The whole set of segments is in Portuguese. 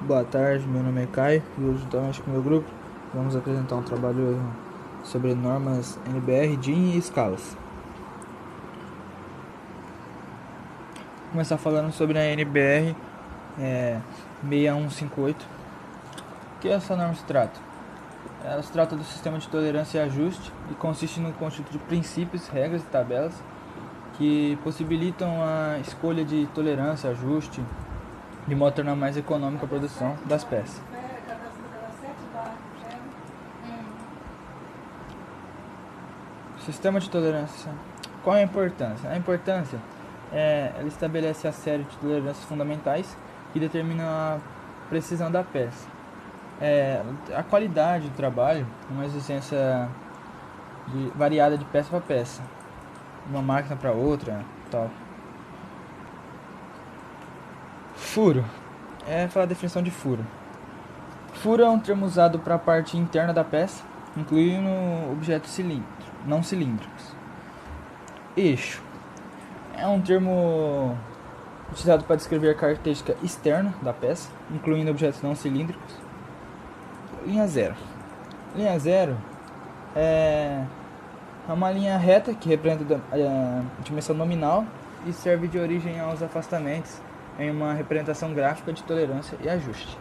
Boa tarde, meu nome é Caio e hoje, juntamente com o meu grupo, vamos apresentar um trabalho sobre normas NBR, DIN e escalas. Vou começar falando sobre a NBR 6158. O que essa norma se trata? Ela se trata do sistema de tolerância e ajuste e consiste no conjunto de princípios, regras e tabelas que possibilitam a escolha de tolerância e ajuste de modo a tornar mais econômica a produção das peças. Sistema de tolerância. Qual é a importância? A importância ela estabelece a série de tolerâncias fundamentais que determinam a precisão da peça. A qualidade do trabalho, uma exigência variada de peça para peça, de uma máquina para outra, tal. Furo. Falar a definição de furo. Furo é um termo usado para a parte interna da peça, incluindo objetos não cilíndricos. Eixo é um termo utilizado para descrever a característica externa da peça, incluindo objetos não cilíndricos. Linha zero. Linha zero é uma linha reta que representa a dimensão nominal e serve de origem aos afastamentos em uma representação gráfica de tolerância e ajuste.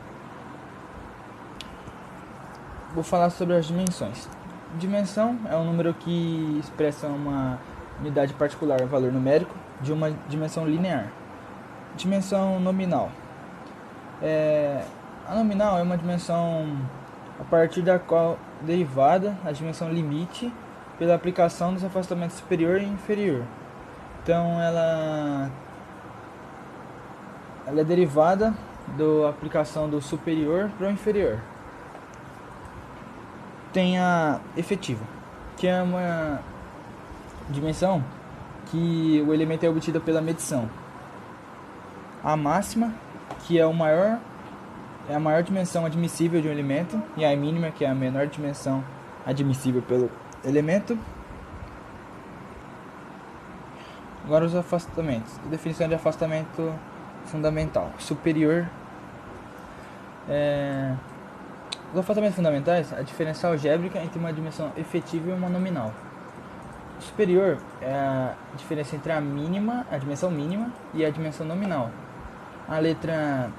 Vou falar sobre as dimensões. Dimensão é um número que expressa uma unidade particular, valor numérico, de uma dimensão linear. Dimensão nominal. A nominal é uma dimensão a partir da qual derivada a dimensão limite pela aplicação dos afastamentos superior e inferior. Então ela é derivada da aplicação do superior para o inferior. Tem a efetiva, que é uma dimensão que o elemento é obtido pela medição. A máxima, que é a maior dimensão admissível de um elemento, e a mínima, que é a menor dimensão admissível pelo elemento. Agora os afastamentos. A definição de afastamento fundamental. Superior. Os afastamentos fundamentais, a diferença algébrica entre uma dimensão efetiva e uma nominal. O superior é a diferença entre a dimensão mínima e a dimensão nominal. A letra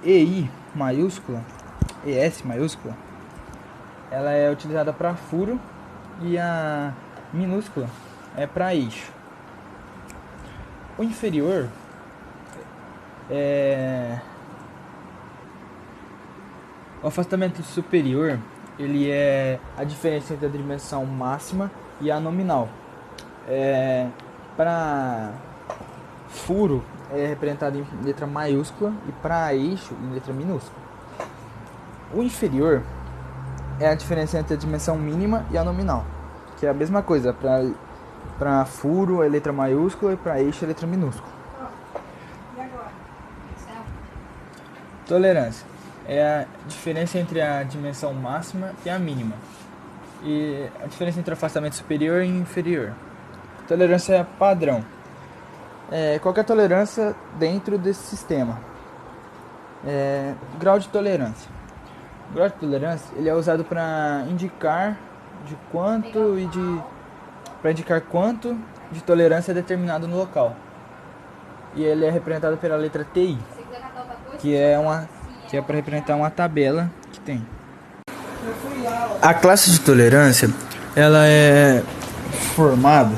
ES maiúscula, ela é utilizada para furo e a minúscula é para eixo. O inferior o afastamento superior, ele é a diferença entre a dimensão máxima e a nominal. Para furo é representado em letra maiúscula e para eixo em letra minúscula. O inferior é a diferença entre a dimensão mínima e a nominal, que é a mesma coisa. Para furo é letra maiúscula e para eixo é letra minúscula. Tolerância é a diferença entre a dimensão máxima e a mínima, e a diferença entre o afastamento superior e inferior. Tolerância padrão qualquer tolerância dentro desse sistema. Grau de tolerância. O grau de tolerância ele é usado para indicar quanto de tolerância é determinado no local. E ele é representado pela letra TI, que é para representar uma tabela que tem. A classe de tolerância ela é formada,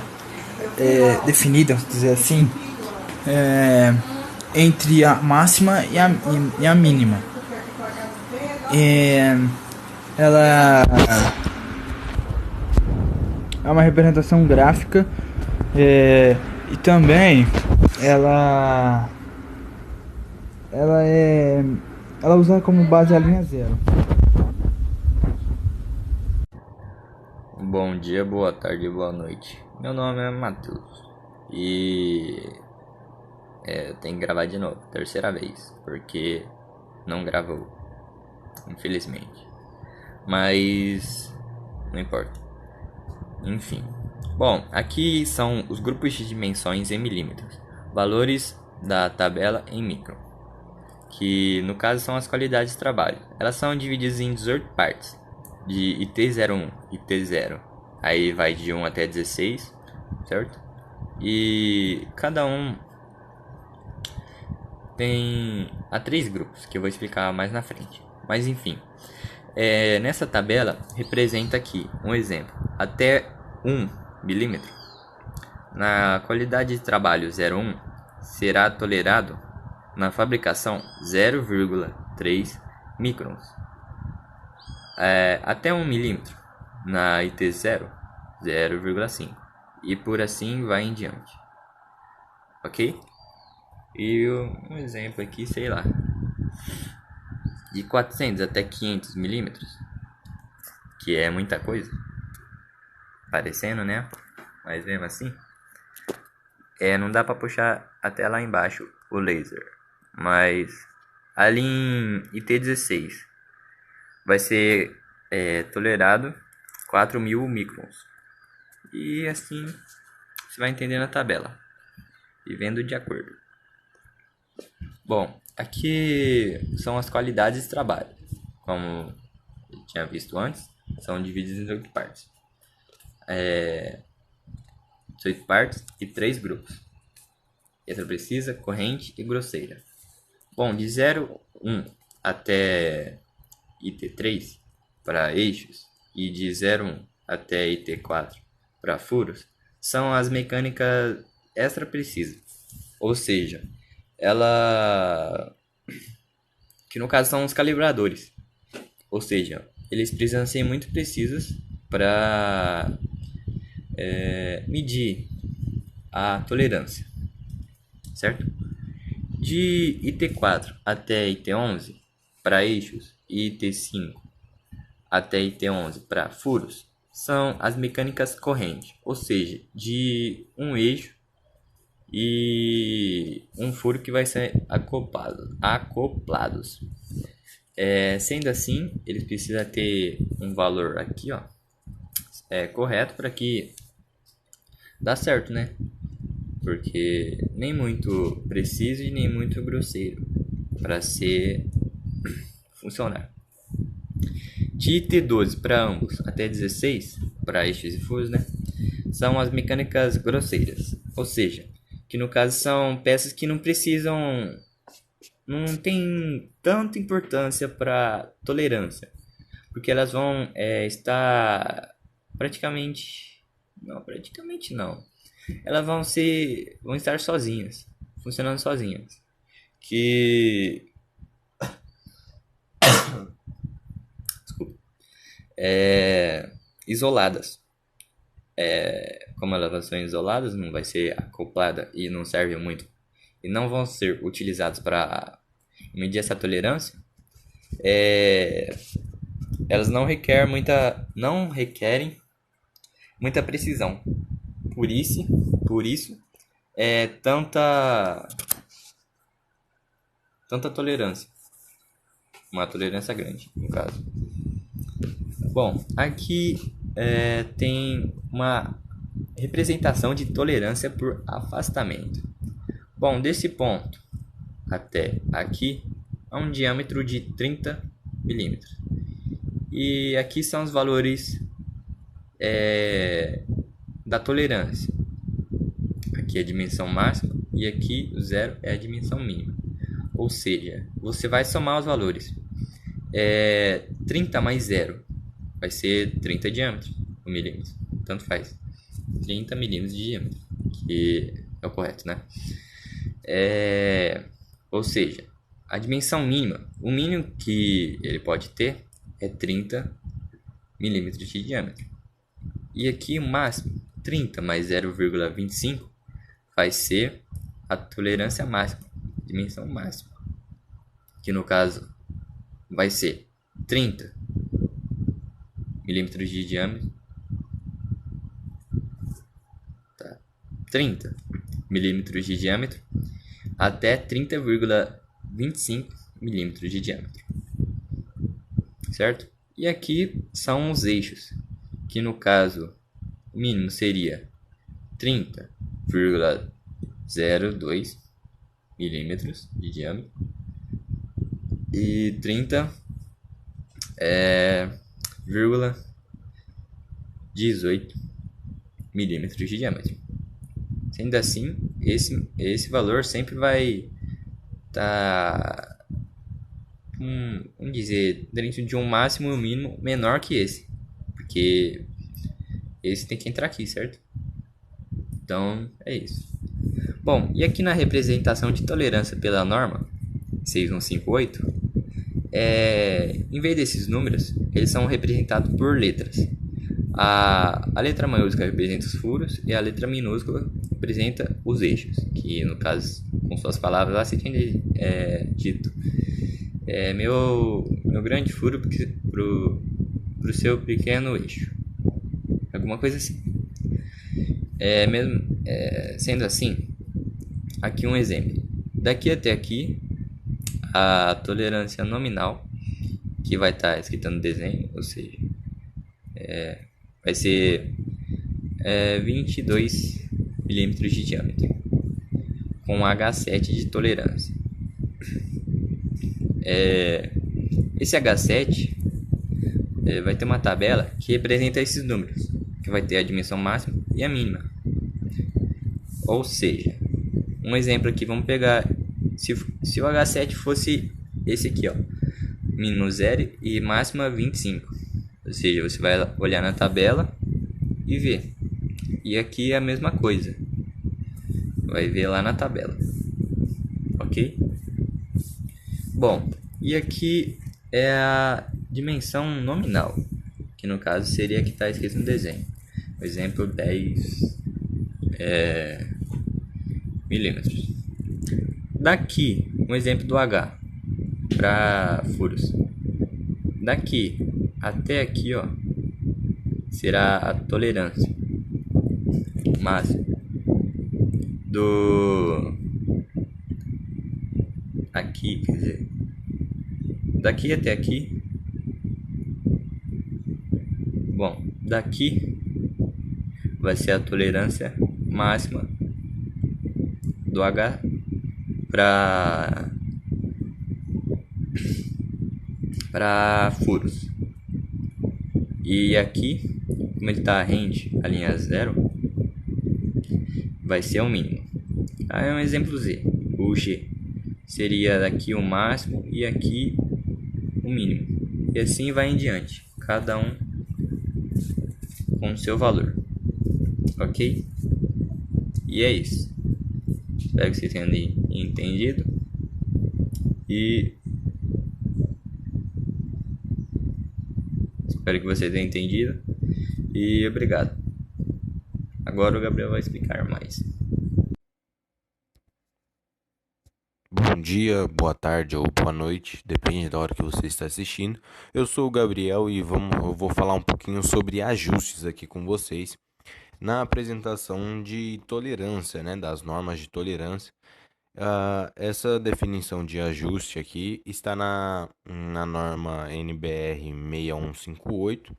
definida, vamos dizer assim, entre a máxima e a mínima. Ela é uma representação gráfica e também ela usa como base a linha zero. Bom dia, boa tarde, boa noite. Meu nome é Matheus e tenho que gravar de novo, terceira vez, porque não gravou, infelizmente. Mas não importa. Enfim. Bom, aqui são os grupos de dimensões em milímetros, valores da tabela em micron, que no caso são as qualidades de trabalho. Elas são divididas em 18 partes, de IT01 e T0. Aí vai de 1 até 16, certo? E cada um tem a 3 grupos, que eu vou explicar mais na frente. Mas enfim, nessa tabela representa aqui um exemplo. Até 1 milímetro, na qualidade de trabalho 01, será tolerado na fabricação 0,3 microns. Até 1 milímetro, na IT0, 0,5. E por assim vai em diante. Ok? E um exemplo aqui, sei lá, de 400 até 500 milímetros, que é muita coisa, parecendo, né? Mas mesmo assim, não dá para puxar até lá embaixo o laser. Mas ali em IT16 vai ser tolerado 4.000 microns. E assim você vai entender na tabela e vendo de acordo. Bom, aqui são as qualidades de trabalho. Como eu tinha visto antes, são divididas em 8 partes. 8 partes e 3 grupos: letra precisa, corrente e grosseira. Bom, de 0,1 até IT3 para eixos e de 0,1 até IT4 para furos são as mecânicas extra precisas. Ou seja, que no caso são os calibradores. Ou seja, eles precisam ser muito precisos para medir a tolerância, certo? De IT4 até IT11 para eixos e IT5 até IT11 para furos são as mecânicas corrente, ou seja, de um eixo e um furo que vai ser acoplados. Sendo assim, eles precisam ter um valor aqui, ó, correto para que dá certo, né? Porque nem muito preciso e nem muito grosseiro para funcionar. De IT12 para ambos até 16 para eixos e furos, né? São as mecânicas grosseiras, ou seja, que no caso são peças que não tem tanta importância para tolerância, porque elas vão estar praticamente não, elas vão estar sozinhas, funcionando sozinhas, que desculpa, isoladas. Como elas são isoladas, não vai ser acoplada e não serve muito e não vão ser utilizadas para medir essa tolerância. Elas não requerem muita precisão. Por isso tanta tolerância, uma tolerância grande no caso. Bom, aqui tem uma representação de tolerância por afastamento. Bom, desse ponto até aqui há um diâmetro de 30 milímetros. E aqui são os valores da tolerância. Aqui é a dimensão máxima e aqui o 0 é a dimensão mínima. Ou seja, você vai somar os valores. 30 mais 0 vai ser 30 diâmetros, milímetros, tanto faz. 30 milímetros de diâmetro, que é o correto, né? Ou seja, a dimensão mínima, o mínimo que ele pode ter é 30 milímetros de diâmetro. E aqui o máximo, 30 mais 0,25, vai ser a tolerância máxima, dimensão máxima, que no caso vai ser 30 milímetros de diâmetro, 30 milímetros de diâmetro até 30,25 milímetros de diâmetro, certo? E aqui são os eixos, que no caso o mínimo seria 30,02 milímetros de diâmetro e 30 é, vírgula 18 milímetros de diâmetro. Sendo assim, esse valor sempre vai estar, vamos dizer, dentro de um máximo e um mínimo menor que esse. Porque esse tem que entrar aqui, certo? Então, é isso. Bom, e aqui na representação de tolerância pela norma 6158, em vez desses números, eles são representados por letras. A letra maiúscula representa os furos e a letra minúscula representa os eixos, que no caso, com suas palavras lá, você tinha dito. Meu grande furo pro seu pequeno eixo. Alguma coisa assim. Sendo assim, aqui um exemplo. Daqui até aqui, a tolerância nominal, que vai estar escrita no desenho, ou seja, vai ser 22 milímetros de diâmetro, com H7 de tolerância. Esse H7 vai ter uma tabela que representa esses números, que vai ter a dimensão máxima e a mínima. Ou seja, um exemplo aqui, vamos pegar, se o H7 fosse esse aqui, ó, mínimo 0 e máxima 25. Ou seja, você vai olhar na tabela e ver. E aqui é a mesma coisa. Vai ver lá na tabela. Ok? Bom, e aqui é a dimensão nominal, que no caso seria a que está escrito no desenho. Por exemplo, 10 milímetros. Daqui, um exemplo do H para furos. Daqui até aqui, ó, será a tolerância máxima do aqui, quer dizer, daqui até aqui. Bom, daqui vai ser a tolerância máxima do H para furos. E aqui, como ele está rente a linha 0, vai ser o mínimo. Aí é um exemplo Z. O G seria daqui o máximo e aqui o mínimo. E assim vai em diante, cada um com o seu valor. Ok? E é isso. Espero que você tenha entendido. E espero que você tenha entendido. E obrigado. Agora o Gabriel vai explicar mais. Bom dia, boa tarde ou boa noite, depende da hora que você está assistindo. Eu sou o Gabriel e eu vou falar um pouquinho sobre ajustes aqui com vocês na apresentação de tolerância, né, das normas de tolerância. Essa definição de ajuste aqui está na norma NBR 6158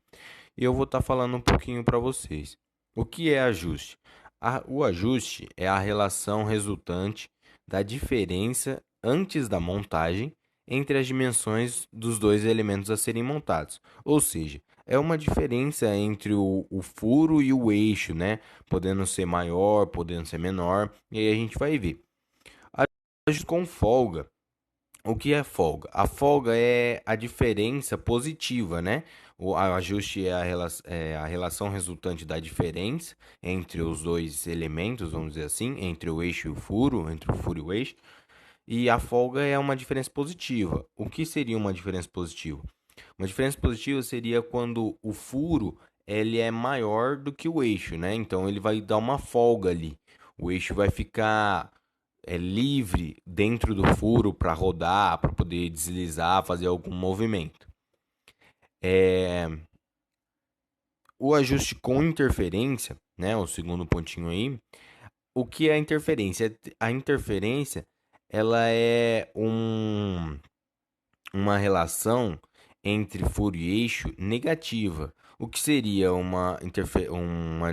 e eu vou estar falando um pouquinho para vocês. O que é ajuste? O ajuste é a relação resultante da diferença antes da montagem entre as dimensões dos dois elementos a serem montados. Ou seja, é uma diferença entre o furo e o eixo, né? Podendo ser maior, podendo ser menor, e aí a gente vai ver. Ajuste com folga. O que é folga? A folga é a diferença positiva, né? O ajuste é a relação resultante da diferença entre os dois elementos, vamos dizer assim, entre o eixo e o furo, entre o furo e o eixo. E a folga é uma diferença positiva. O que seria uma diferença positiva? Uma diferença positiva seria quando o furo ele é maior do que o eixo, né? Então ele vai dar uma folga ali. O eixo vai ficar livre dentro do furo para rodar, para poder deslizar, fazer algum movimento. O ajuste com interferência, né? O segundo pontinho aí. O que é a interferência? A interferência ela é uma relação entre furo e eixo negativa. O que seria uma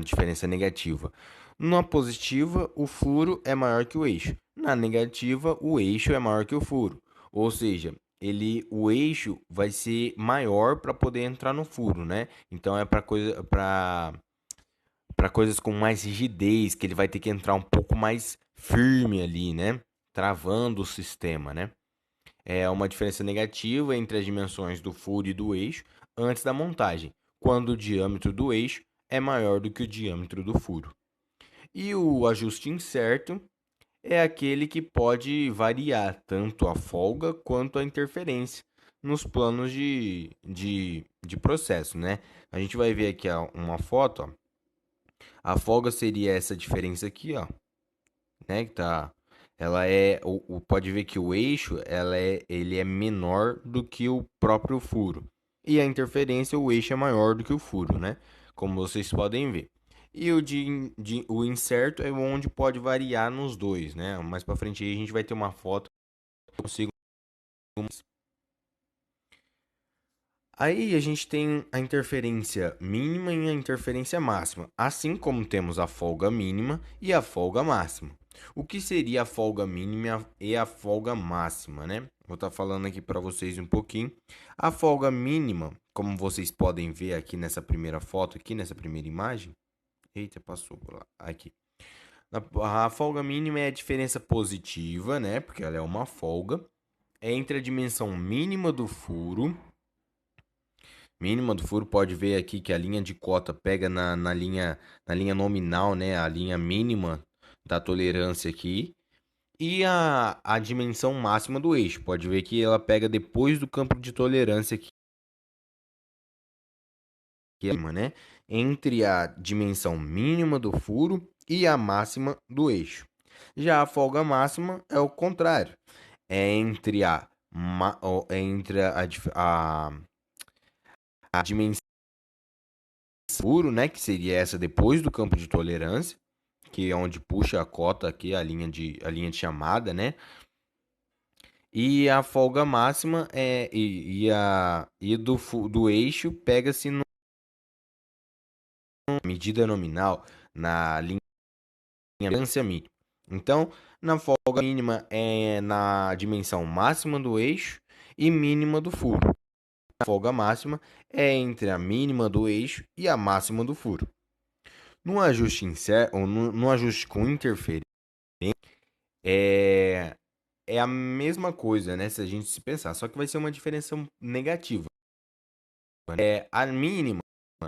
diferença negativa? Na positiva, o furo é maior que o eixo. Na negativa, o eixo é maior que o furo. Ou seja, o eixo vai ser maior para poder entrar no furo, né? Então é para coisas com mais rigidez, que ele vai ter que entrar um pouco mais firme ali, né? Travando o sistema, né? É uma diferença negativa entre as dimensões do furo e do eixo antes da montagem, quando o diâmetro do eixo é maior do que o diâmetro do furo. E o ajuste incerto é aquele que pode variar tanto a folga quanto a interferência nos planos de processo, né? A gente vai ver aqui uma foto, ó. A folga seria essa diferença aqui, ó, né? Que tá, ela é, pode ver que o eixo, ele é menor do que o próprio furo. E a interferência, o eixo é maior do que o furo, né? Como vocês podem ver. E o incerto é onde pode variar nos dois, né? Mais para frente aí a gente vai ter uma foto que eu consigo. Aí a gente tem a interferência mínima e a interferência máxima, assim como temos a folga mínima e a folga máxima. O que seria a folga mínima e a folga máxima, né? Vou estar falando aqui para vocês um pouquinho. A folga mínima, como vocês podem ver aqui nessa primeira foto, aqui nessa primeira imagem. Eita, passou por lá. Aqui. A folga mínima é a diferença positiva, né? Porque ela é uma folga entre a dimensão mínima do furo. Pode ver aqui que a linha de cota pega na linha nominal, né? A linha mínima da tolerância aqui. E a dimensão máxima do eixo. Pode ver que ela pega depois do campo de tolerância aqui, né? Entre a dimensão mínima do furo e a máxima do eixo. Já a folga máxima é o contrário. É entre a dimensão furo, né, que seria essa depois do campo de tolerância, que é onde puxa a cota aqui, a linha de chamada, né? E a folga máxima do eixo pega-se na medida nominal, na linha de tolerância mínima. Então, na folga mínima é na dimensão máxima do eixo e mínima do furo. A folga máxima é entre a mínima do eixo e a máxima do furo. No ajuste ou no ajuste com interferência, é, é a mesma coisa, né? Se a gente se pensar, só que vai ser uma diferença negativa. A mínima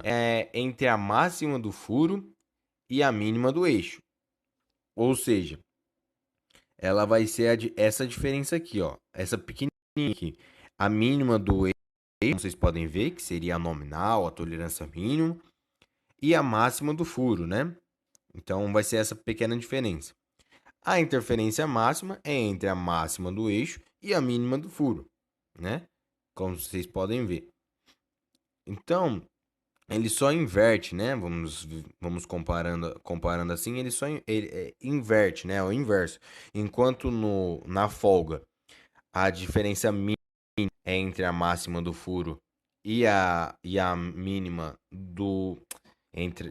é entre a máxima do furo e a mínima do eixo. Ou seja, ela vai ser essa diferença aqui, ó. Essa pequenininha aqui. A mínima do eixo, vocês podem ver, que seria a nominal, a tolerância mínima. E a máxima do furo, né? Então, vai ser essa pequena diferença. A interferência máxima é entre a máxima do eixo e a mínima do furo, né? Como vocês podem ver. Então, ele só inverte, né? Vamos comparando assim, ele inverte, né? É o inverso. Enquanto na folga a diferença mínima é entre a máxima do furo e a mínima do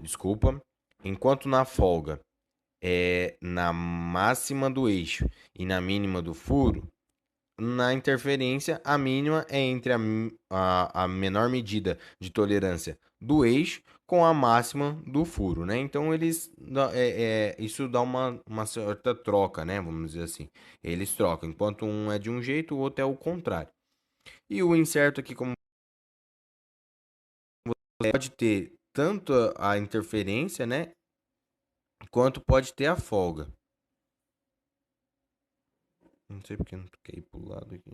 desculpa. Enquanto na folga na máxima do eixo e na mínima do furo, na interferência, a mínima é entre a menor medida de tolerância do eixo com a máxima do furo, né? Então, isso dá uma certa troca, né? Vamos dizer assim. Eles trocam, enquanto um é de um jeito, o outro é o contrário. E o incerto aqui, como pode ter tanto a interferência, né? Quanto pode ter a folga. Não sei porque não toquei pro lado aqui.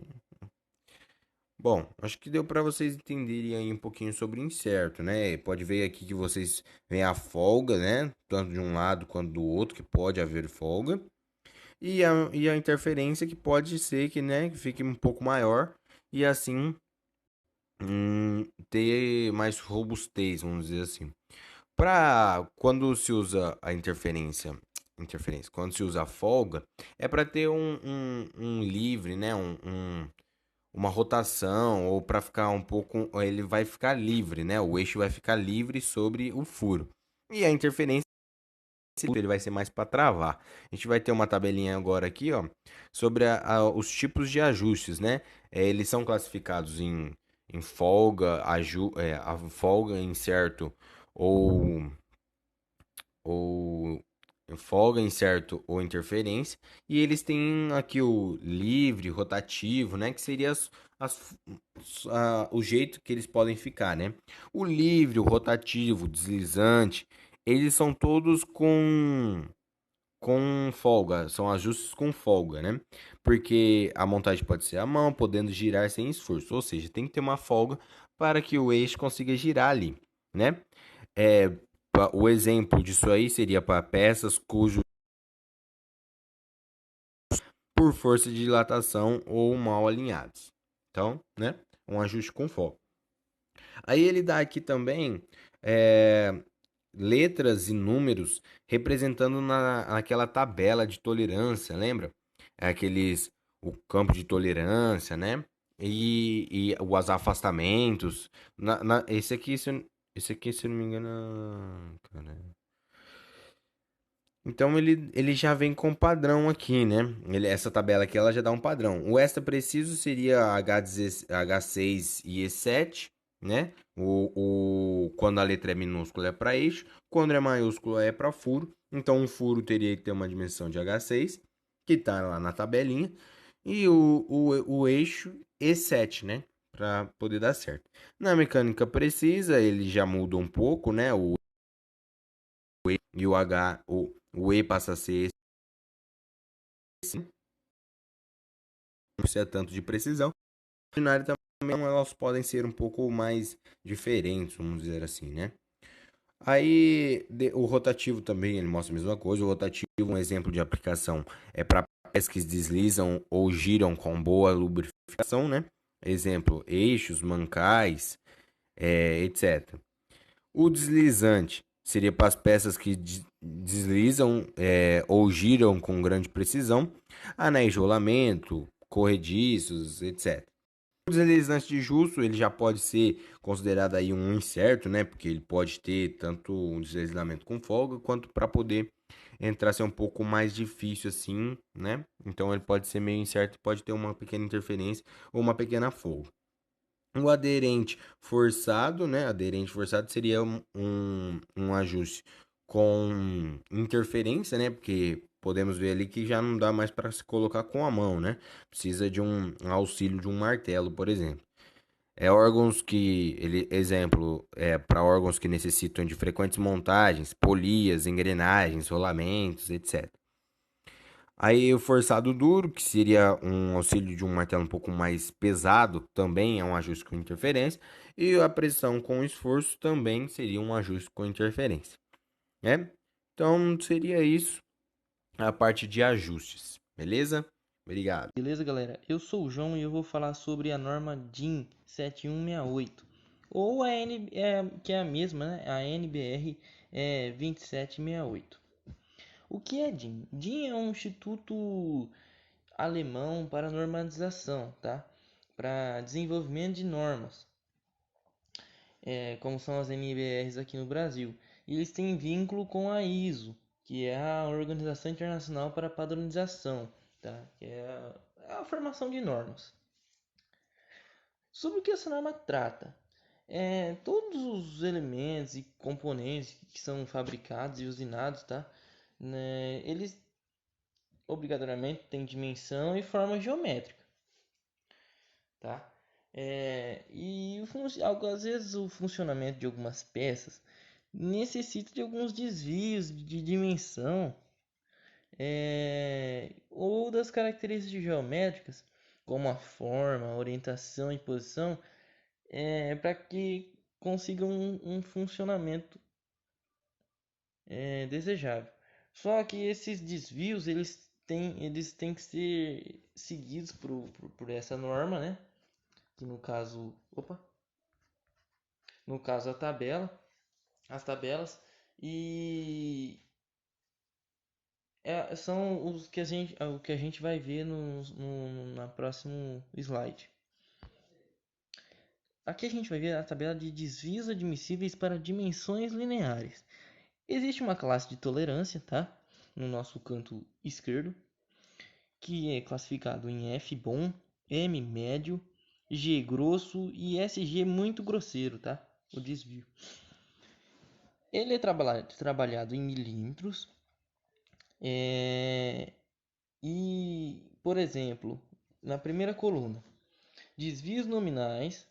Bom, acho que deu para vocês entenderem aí um pouquinho sobre o incerto, né? Pode ver aqui que vocês veem a folga, né? Tanto de um lado quanto do outro, que pode haver folga. E a interferência que pode ser que, né, que fique um pouco maior e assim ter mais robustez, vamos dizer assim. Para quando se usa a interferência, quando se usa a folga, é para ter um livre, né? Uma rotação ou para ficar um pouco, ele vai ficar livre, né? O eixo vai ficar livre sobre o furo. E a interferência ele vai ser mais para travar. A gente vai ter uma tabelinha agora aqui, ó, sobre os tipos de ajustes, né? Eles são classificados em folga, a folga, incerto ou, ou folga, incerto ou interferência. E eles têm aqui o livre, rotativo, né? Que seria as- o jeito que eles podem ficar, né? O livre, o rotativo, o deslizante, eles são todos com folga, são ajustes com folga, né? Porque a montagem pode ser à mão, podendo girar sem esforço, ou seja, tem que ter uma folga para que o eixo consiga girar ali, né? É, o exemplo disso aí seria para peças cujo por força de dilatação ou mal alinhados. Então, né? Um ajuste com folga. Aí ele dá aqui também é, letras e números representando naquela tabela de tolerância, lembra? É aqueles, o campo de tolerância, né? E os afastamentos. Esse aqui, se eu não me engano. Cara. Então ele já vem com padrão aqui, né? Essa tabela aqui ela já dá um padrão. O extra preciso seria H6 e E7, né? Quando a letra é minúscula é para eixo, quando é maiúsculo é para furo. Então um furo teria que ter uma dimensão de H6, que está lá na tabelinha, e o eixo E7, né? Para poder dar certo. Na mecânica precisa, ele já muda um pouco, né? E o E passa a ser esse, não precisa tanto de precisão. O binário também elas podem ser um pouco mais diferentes, vamos dizer assim, né? Aí o rotativo também ele mostra a mesma coisa. O rotativo, um exemplo de aplicação é para peças que deslizam ou giram com boa lubrificação, né? Exemplo, eixos, mancais, etc. O deslizante seria para as peças que deslizam ou giram com grande precisão, anéis de rolamento, corrediços, etc. O deslizante de justo, ele já pode ser considerado aí um incerto, né? Porque ele pode ter tanto um deslizamento com folga, quanto para poder entrar ser um pouco mais difícil assim, né? Então ele pode ser meio incerto, pode ter uma pequena interferência ou uma pequena folga. O aderente forçado, né? Aderente forçado seria um ajuste com interferência, né? Porque podemos ver ali que já não dá mais para se colocar com a mão, né? Precisa de um auxílio de um martelo, por exemplo. Exemplo, para órgãos que necessitam de frequentes montagens, polias, engrenagens, rolamentos, etc. Aí o forçado duro, que seria um auxílio de um martelo um pouco mais pesado, também é um ajuste com interferência. E a pressão com esforço também seria um ajuste com interferência, né? Então seria isso a parte de ajustes, beleza? Obrigado. Beleza, galera? Eu sou o João e eu vou falar sobre a norma DIN 7168, ou que é a mesma, né? A NBR 2768. O que é DIN? DIN é um instituto alemão para normalização, tá? Para desenvolvimento de normas, como são as NBRs aqui no Brasil. E eles têm vínculo com a ISO, que é a Organização Internacional para a Padronização, tá? Que é a formação de normas. Sobre o que essa norma trata? Todos os elementos e componentes que são fabricados e usinados, tá? Né, eles obrigatoriamente têm dimensão e forma geométrica, tá? Às vezes o funcionamento de algumas peças necessita de alguns desvios de dimensão, ou das características geométricas, como a forma, a orientação e posição, para que consigam um funcionamento desejável. Só que esses desvios eles têm que ser seguidos por essa norma, né? Que no caso as tabelas, e são o que a gente vai ver na próximo slide. Aqui a gente vai ver a tabela de desvios admissíveis para dimensões lineares. Existe uma classe de tolerância, tá? No nosso canto esquerdo, que é classificado em F bom, M médio, G grosso e SG muito grosseiro, tá? O desvio. Ele é trabalhado em milímetros. E, por exemplo, na primeira coluna, desvios nominais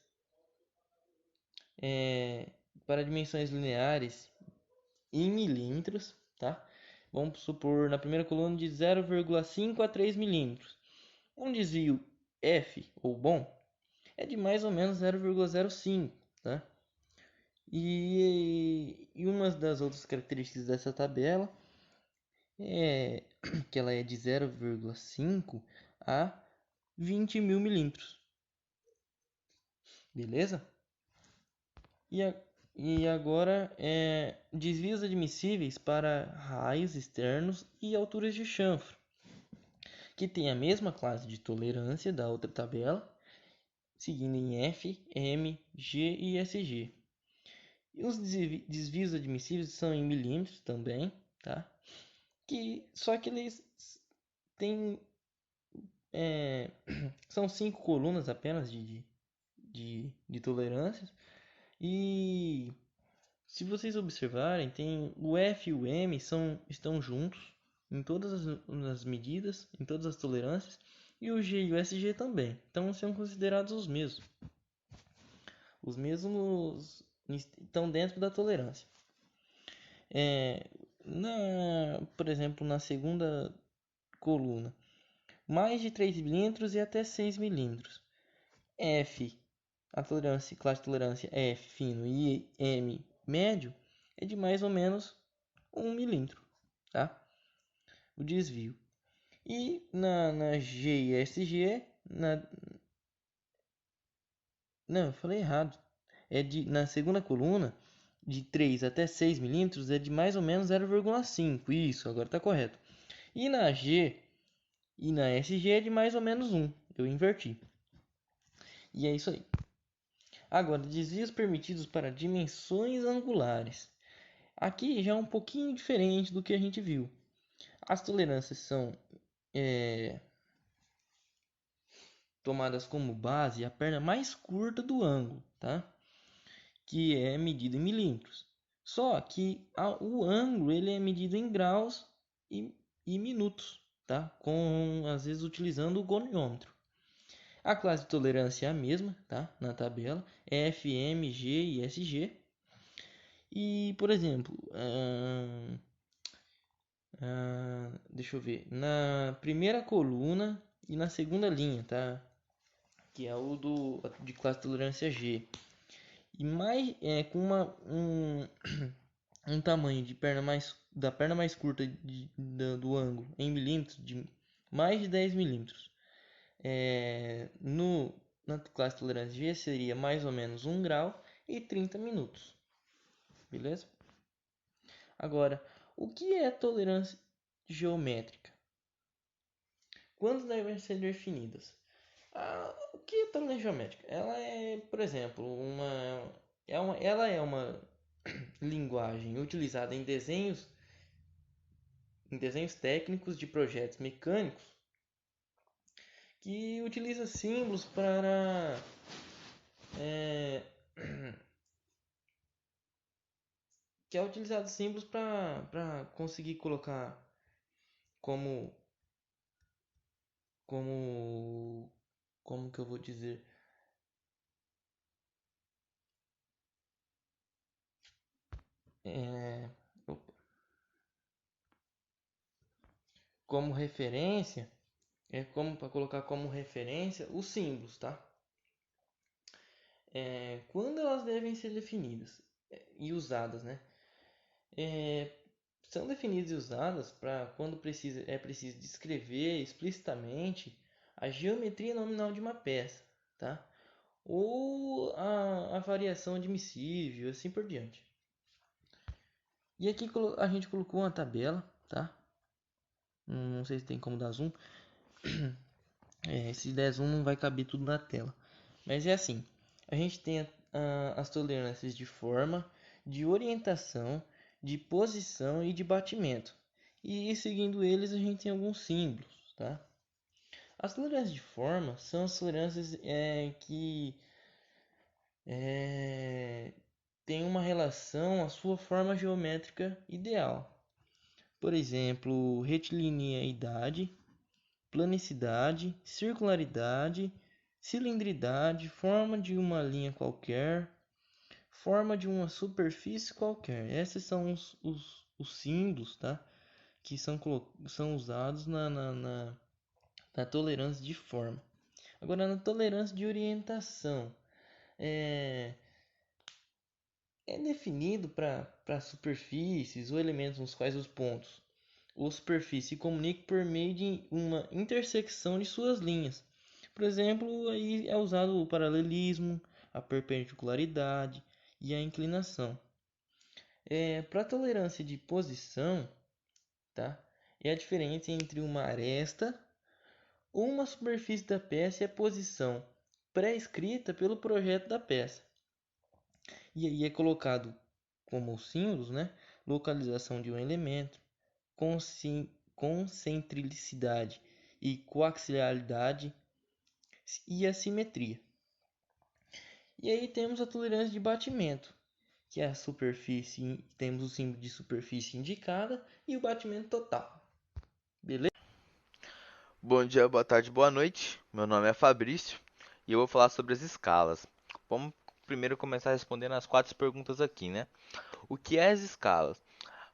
para dimensões lineares em milímetros, tá? Vamos supor na primeira coluna de 0,5 a 3 milímetros. Um desvio F, ou bom, é de mais ou menos 0,05, tá? E uma das outras características dessa tabela é que ela é de 0,5 a 20 mil milímetros, beleza? E agora desvios admissíveis para raios externos e alturas de chanfro, que tem a mesma classe de tolerância da outra tabela, seguindo em F, M, G e SG. E os desvios admissíveis são em milímetros também, tá? Só que eles têm são 5 colunas apenas de tolerâncias. E se vocês observarem, tem o F e o M estão juntos em todas as medidas, em todas as tolerâncias, e o G e o SG também. Então são considerados os mesmos. Os mesmos estão dentro da tolerância. Por exemplo, na segunda coluna, mais de 3 milímetros e até 6 milímetros. F, a classe de tolerância F fino e M médio é de mais ou menos 1 milímetro, tá? O desvio. E na G e SG, não, eu falei errado. Na segunda coluna, de 3 até 6 milímetros é de mais ou menos 0,5. Isso, agora está correto. E na G e na SG é de mais ou menos 1. Eu inverti. E é isso aí. Agora, desvios permitidos para dimensões angulares. Aqui já é um pouquinho diferente do que a gente viu. As tolerâncias são tomadas como base a perna mais curta do ângulo, tá? Que é medido em milímetros. Só que o ângulo ele é medido em graus e minutos, tá? Às vezes utilizando o goniômetro. A classe de tolerância é a mesma, tá? Na tabela, F, M, G e SG. E, por exemplo, deixa eu ver, na primeira coluna e na segunda linha, tá? Que é o de classe de tolerância G. E mais com um tamanho da perna mais curta do ângulo em milímetros de mais de 10 milímetros. Na classe de tolerância G seria mais ou menos 1 grau e 30 minutos. Beleza? Agora, o que é tolerância geométrica? Quando devem ser definidas? O que é tolerância geométrica? Ela é, por exemplo, ela é uma linguagem utilizada em desenhos técnicos de projetos mecânicos que utiliza símbolos para que é utilizado símbolos para conseguir colocar como como que eu vou dizer, como referência, como para colocar como referência os símbolos, tá? Quando elas devem ser definidas e usadas, né? São definidas e usadas para quando é preciso descrever explicitamente a geometria nominal de uma peça, tá? Ou a variação admissível, assim por diante. E aqui a gente colocou uma tabela, tá? Não sei se tem como dar zoom. Se der zoom não vai caber tudo na tela. Mas é assim, a gente tem as tolerâncias de forma, de orientação, de posição e de batimento. E seguindo eles a gente tem alguns símbolos, tá? As tolerâncias de forma são as tolerâncias que têm uma relação à sua forma geométrica ideal. Por exemplo, retilineidade, planicidade, circularidade, cilindridade, forma de uma linha qualquer, forma de uma superfície qualquer. Esses são os símbolos, tá? Que são usados na tolerância de forma. Agora, na tolerância de orientação, é, é definido para superfícies ou elementos nos quais os pontos ou superfície se comunicam por meio de uma intersecção de suas linhas. Por exemplo, aí é usado o paralelismo, a perpendicularidade e a inclinação. Para tolerância de posição, tá? É a diferença entre uma aresta ou uma superfície da peça e a posição pré-escrita pelo projeto da peça. E aí é colocado como símbolos, né? Localização de um elemento, concentricidade e coaxialidade e assimetria. E aí temos a tolerância de batimento, que é a superfície, temos o símbolo de superfície indicada e o batimento total. Beleza? Bom dia, boa tarde, boa noite. Meu nome é Fabrício e eu vou falar sobre as escalas. Vamos primeiro começar respondendo as 4 perguntas aqui, né? O que é as escalas?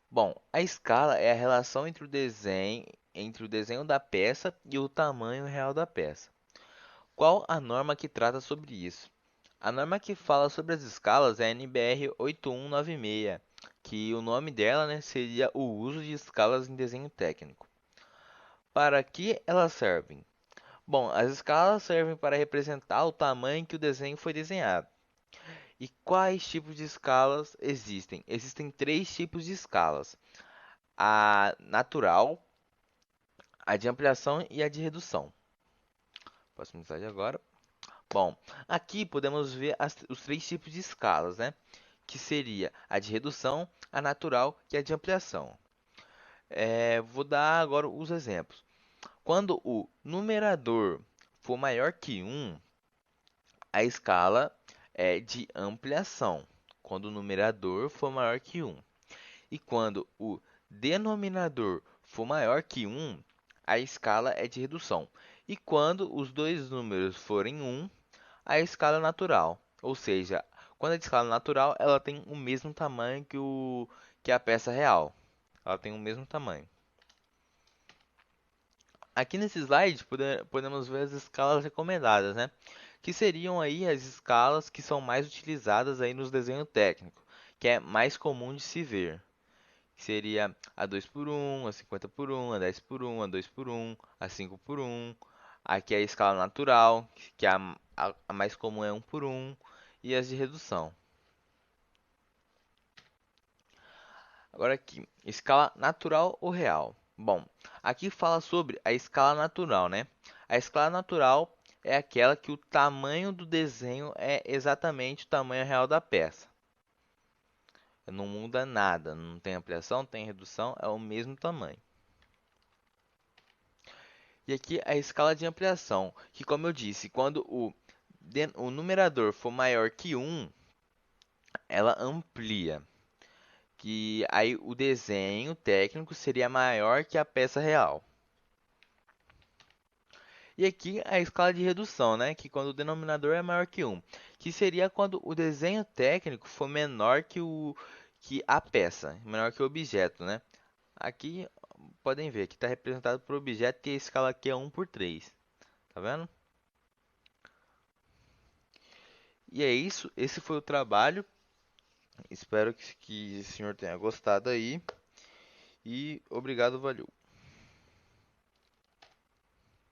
Bom, a escala é a relação entre o desenho da peça e o tamanho real da peça. Qual a norma que trata sobre isso? A norma que fala sobre as escalas é a NBR 8196, que o nome dela, né, seria o uso de escalas em desenho técnico. Para que elas servem? Bom, as escalas servem para representar o tamanho que o desenho foi desenhado. E quais tipos de escalas existem? Existem 3 tipos de escalas: a natural, a de ampliação e a de redução. Próximo slide agora. Bom, aqui podemos ver os 3 tipos de escalas, né? Que seria a de redução, a natural e a de ampliação. Vou dar agora os exemplos. Quando o numerador for maior que 1, a escala é de ampliação, quando o numerador for maior que 1. E quando o denominador for maior que 1, a escala é de redução. E quando os dois números forem 1, a escala é natural. Ou seja, quando a escala é natural, ela tem o mesmo tamanho que a peça real. Ela tem o mesmo tamanho. Aqui nesse slide podemos ver as escalas recomendadas, né? Que seriam aí as escalas que são mais utilizadas aí nos desenhos técnicos, que é mais comum de se ver. Seria a 2x1, a 50x1, a 10x1, a 2x1, a 5x1. Aqui é a escala natural, que é a mais comum é 1x1, e as de redução. Agora aqui, escala natural ou real? Bom, aqui fala sobre a escala natural, né? A escala natural é aquela que o tamanho do desenho é exatamente o tamanho real da peça. Não muda nada, não tem ampliação, não tem redução, é o mesmo tamanho. E aqui a escala de ampliação, que como eu disse, quando o numerador for maior que 1, ela amplia. Que aí o desenho técnico seria maior que a peça real. E aqui a escala de redução, né? Que quando o denominador é maior que 1, que seria quando o desenho técnico for menor que a peça, menor que o objeto, né? Aqui podem ver que está representado por objeto, que a escala aqui é 1/3. Tá vendo? E é isso, esse foi o trabalho. Espero que o senhor tenha gostado aí. E obrigado, valeu.